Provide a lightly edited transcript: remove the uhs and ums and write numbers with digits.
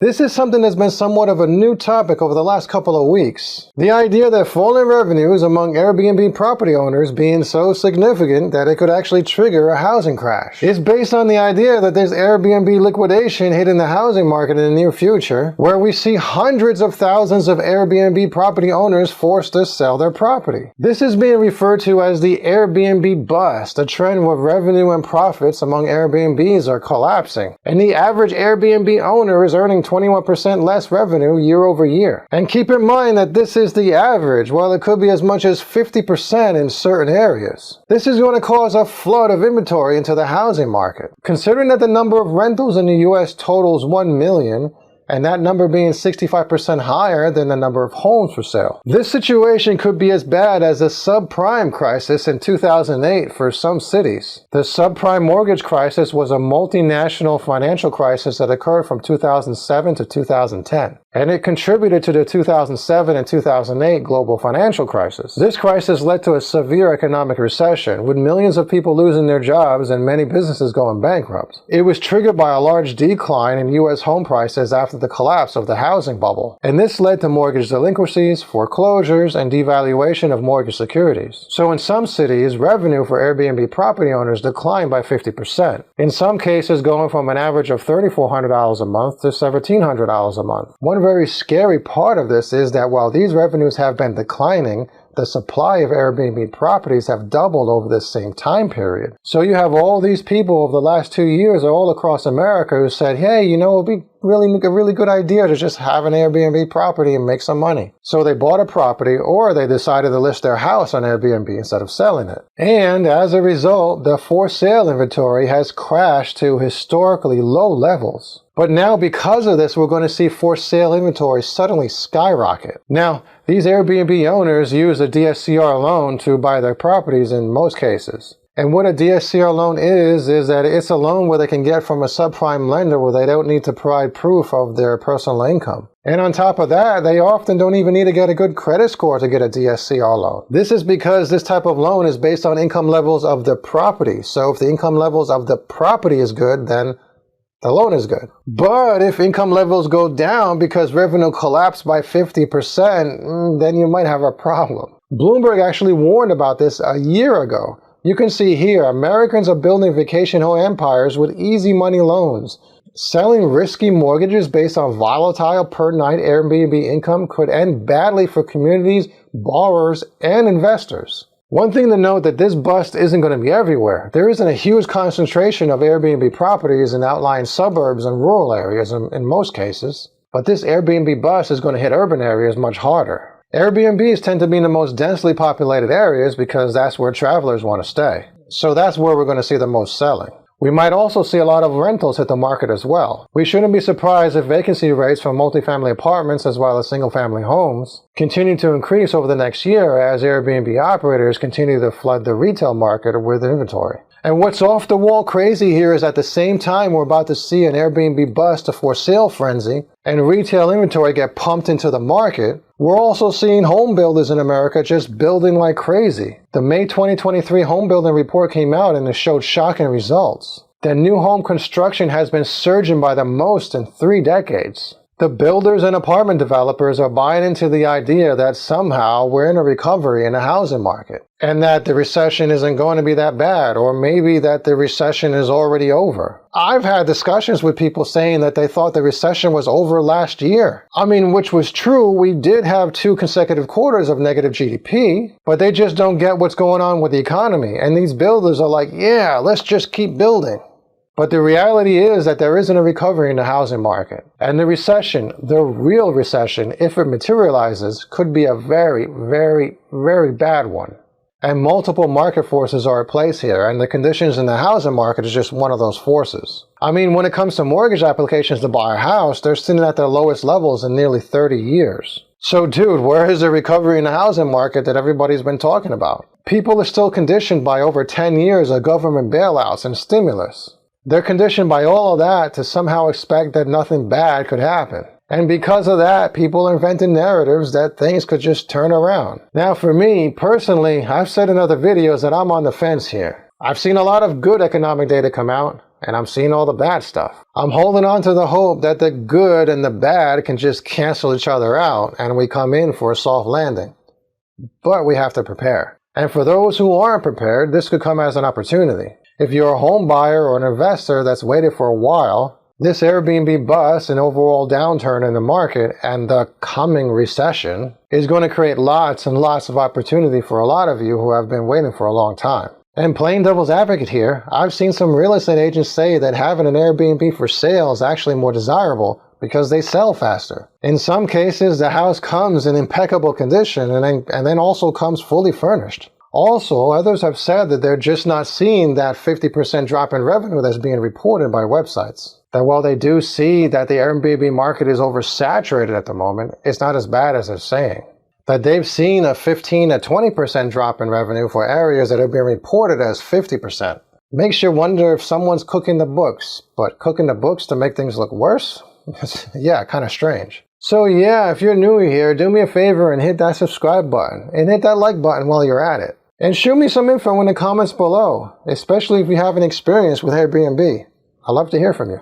This is something that's been somewhat of a new topic over the last couple of weeks. The idea that falling revenues among Airbnb property owners being so significant that it could actually trigger a housing crash. It's based on the idea that there's Airbnb liquidation hitting the housing market in the near future, where we see hundreds of thousands of Airbnb property owners forced to sell their property. This is being referred to as the Airbnb bust, a trend where revenue and profits among Airbnbs are collapsing, and the average Airbnb owner is earning 21% less revenue year over year. And keep in mind that this is the average, while it could be as much as 50% in certain areas. This is going to cause a flood of inventory into the housing market. Considering that the number of rentals in the US totals 1 million, and that number being 65% higher than the number of homes for sale. This situation could be as bad as the subprime crisis in 2008 for some cities. The subprime mortgage crisis was a multinational financial crisis that occurred from 2007 to 2010. And it contributed to the 2007 and 2008 global financial crisis. This crisis led to a severe economic recession, with millions of people losing their jobs and many businesses going bankrupt. It was triggered by a large decline in U.S. home prices after the collapse of the housing bubble, and this led to mortgage delinquencies, foreclosures, and devaluation of mortgage securities. So in some cities, revenue for Airbnb property owners declined by 50%, in some cases going from an average of $3,400 a month to $1,700 a month. One very scary part of this is that while these revenues have been declining, the supply of Airbnb properties have doubled over this same time period. So you have all these people over the last 2 years all across America who said, hey, you know, it'd be a really good idea to just have an Airbnb property and make some money. So they bought a property, or they decided to list their house on Airbnb instead of selling it. And as a result, the for sale inventory has crashed to historically low levels. But now because of this, we're going to see for sale inventory suddenly skyrocket. Now, these Airbnb owners use a DSCR loan to buy their properties in most cases. And what a DSCR loan is that it's a loan where they can get from a subprime lender where they don't need to provide proof of their personal income. And on top of that, they often don't even need to get a good credit score to get a DSCR loan. This is because this type of loan is based on income levels of the property. So if the income levels of the property is good, then the loan is good. But if income levels go down because revenue collapsed by 50%, then you might have a problem. Bloomberg actually warned about this a year ago. You can see here, Americans are building vacation home empires with easy money loans. Selling risky mortgages based on volatile per-night Airbnb income could end badly for communities, borrowers, and investors. One thing to note that this bust isn't going to be everywhere. There isn't a huge concentration of Airbnb properties in outlying suburbs and rural areas in most cases. But this Airbnb bust is going to hit urban areas much harder. Airbnbs tend to be in the most densely populated areas because that's where travelers want to stay. So that's where we're going to see the most selling. We might also see a lot of rentals hit the market as well. We shouldn't be surprised if vacancy rates for multifamily apartments as well as single-family homes continue to increase over the next year as Airbnb operators continue to flood the retail market with inventory. And what's off the wall crazy here is at the same time we're about to see an Airbnb bust, a for sale frenzy, and retail inventory get pumped into the market, we're also seeing home builders in America just building like crazy. The May 2023 home building report came out and it showed shocking results. The new home construction has been surging by the most in 3 decades. The builders and apartment developers are buying into the idea that somehow we're in a recovery in the housing market, and that the recession isn't going to be that bad, or maybe that the recession is already over. I've had discussions with people saying that they thought the recession was over last year. I mean, which was true. We did have 2 consecutive quarters of negative GDP, but they just don't get what's going on with the economy. And these builders are like, yeah, let's just keep building. But the reality is that there isn't a recovery in the housing market. And the recession, the real recession, if it materializes, could be a very, very, very bad one. And multiple market forces are at play here, and the conditions in the housing market is just one of those forces. I mean, when it comes to mortgage applications to buy a house, they're sitting at their lowest levels in nearly 30 years. So dude, where is the recovery in the housing market that everybody's been talking about? People are still conditioned by over 10 years of government bailouts and stimulus. They're conditioned by all of that to somehow expect that nothing bad could happen. And because of that, people are inventing narratives that things could just turn around. Now for me, personally, I've said in other videos that I'm on the fence here. I've seen a lot of good economic data come out. and I'm seeing all the bad stuff. I'm holding on to the hope that the good and the bad can just cancel each other out and we come in for a soft landing. But we have to prepare. And for those who aren't prepared, this could come as an opportunity. If you're a home buyer or an investor that's waited for a while, this Airbnb bust and overall downturn in the market and the coming recession is going to create lots and lots of opportunity for a lot of you who have been waiting for a long time. And playing devil's advocate here, I've seen some real estate agents say that having an Airbnb for sale is actually more desirable because they sell faster. In some cases, the house comes in impeccable condition and then also comes fully furnished. Also, others have said that they're just not seeing that 50% drop in revenue that's being reported by websites. That while they do see that the Airbnb market is oversaturated at the moment, it's not as bad as they're saying. That they've seen a 15 to 20% drop in revenue for areas that have been reported as 50%. Makes you wonder if someone's cooking the books, but cooking the books to make things look worse? Yeah, kind of strange. So yeah, if you're new here, do me a favor and hit that subscribe button and hit that like button while you're at it. And shoot me some info in the comments below, especially if you have an experience with Airbnb. I'd love to hear from you.